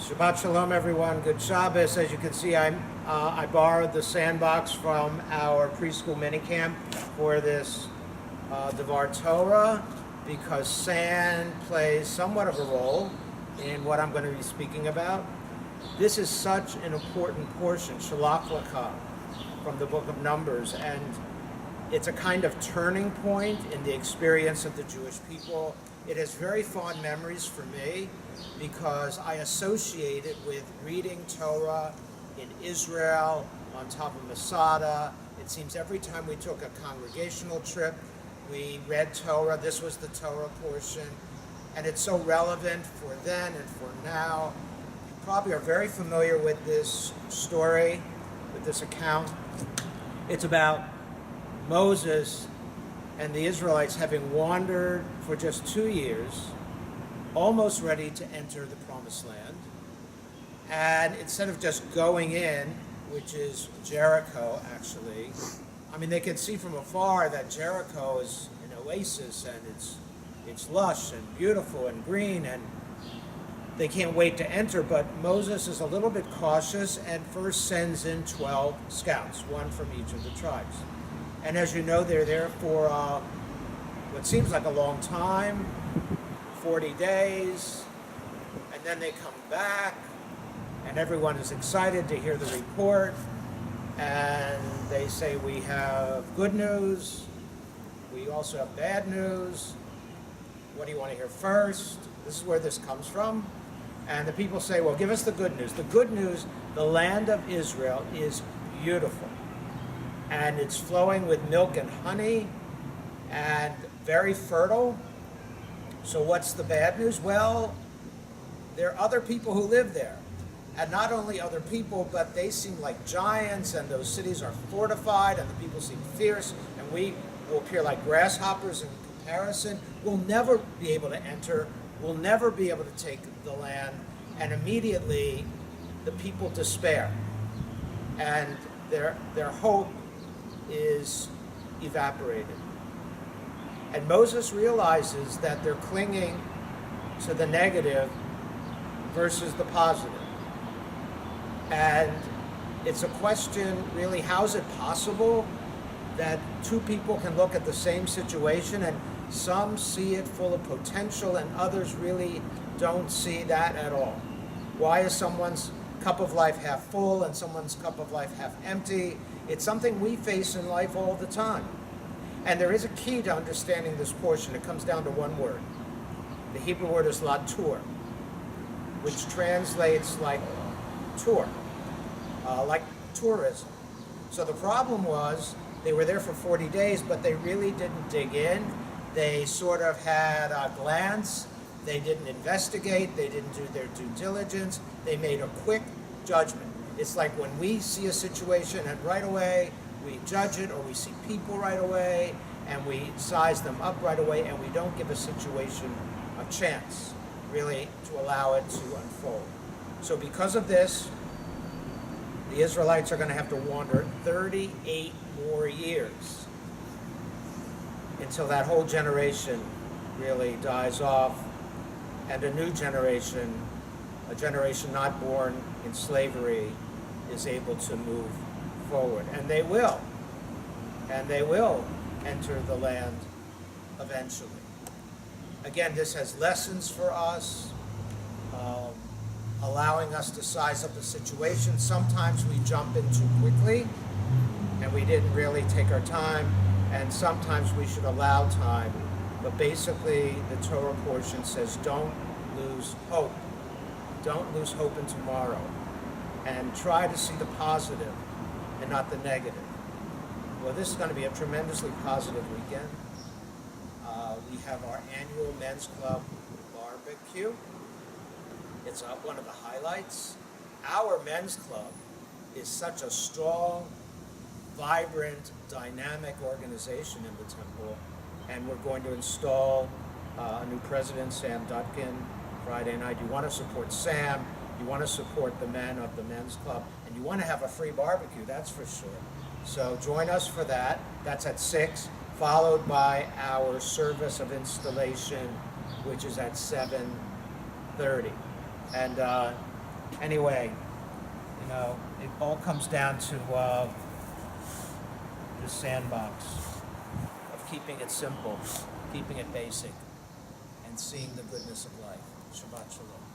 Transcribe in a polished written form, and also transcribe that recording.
Shabbat Shalom, everyone. Good Shabbos. As you can see, I borrowed the sandbox from our preschool minicamp for this Devar Torah because sand plays somewhat of a role in what I'm going to be speaking about. This is such an important portion, Shalach Lecha, from the book of Numbers, and it's a kind of turning point in the experience of the Jewish people. It has very fond memories for me because I associate it with reading Torah in Israel, on top of Masada. It seems every time we took a congregational trip, we read Torah. This was the Torah portion, and it's so relevant for then and for now. You probably are very familiar with this story, with this account. It's about Moses and the Israelites having wandered for just 2 years, almost ready to enter the Promised Land. And instead of just going in, which is Jericho actually, I mean, they can see from afar that Jericho is an oasis and it's lush and beautiful and green, and they can't wait to enter. But Moses is a little bit cautious and first sends in 12 scouts, one from each of the tribes. And as you know, they're there for what seems like a long time, 40 days, and then they come back, and everyone is excited to hear the report, and they say, we have good news, we also have bad news, what do you want to hear first? This is where this comes from. And the people say, well, give us the good news. The good news, the land of Israel is beautiful, and it's flowing with milk and honey, and very fertile. So what's the bad news? Well, there are other people who live there. And not only other people, but they seem like giants, and those cities are fortified, and the people seem fierce, and we will appear like grasshoppers in comparison. We'll never be able to enter. We'll never be able to take the land. And immediately, the people despair. And their hope is evaporated. And Moses realizes that they're clinging to the negative versus the positive. And it's a question, really, how is it possible that two people can look at the same situation and some see it full of potential and others really don't see that at all? Why is someone's cup of life half full and someone's cup of life half empty? It's something we face in life all the time. And there is a key to understanding this portion. It comes down to one word. The Hebrew word is latur, which translates like tour, like tourism. So the problem was they were there for 40 days, but they really didn't dig in. They sort of had a glance. They didn't investigate. They didn't do their due diligence. They made a quick judgment. It's like when we see a situation and right away we judge it, or we see people right away and we size them up right away, and we don't give a situation a chance really to allow it to unfold. So because of this, the Israelites are going to have to wander 38 more years until that whole generation really dies off, and a new generation, a generation not born in slavery, is able to move forward. And they will enter the land eventually. Again, this has lessons for us, allowing us to size up a situation. Sometimes we jump in too quickly and we didn't really take our time, and sometimes we should allow time. But basically, the Torah portion says, don't lose hope. Don't lose hope in tomorrow, and try to see the positive and not the negative. Well, this is going to be a tremendously positive weekend. We have our annual men's club barbecue. It's one of the highlights. Our men's club is such a strong, vibrant, dynamic organization in the temple, and we're going to install a new president, Sam Dutkin, Friday night. You want to support Sam, you want to support the men of the men's club, and you want to have a free barbecue, that's for sure. So join us for that. That's at 6, followed by our service of installation, which is at 7:30. And Anyway, you know, it all comes down to the sandbox of keeping it simple, keeping it basic, and seeing the goodness of life. Shabbat shalom.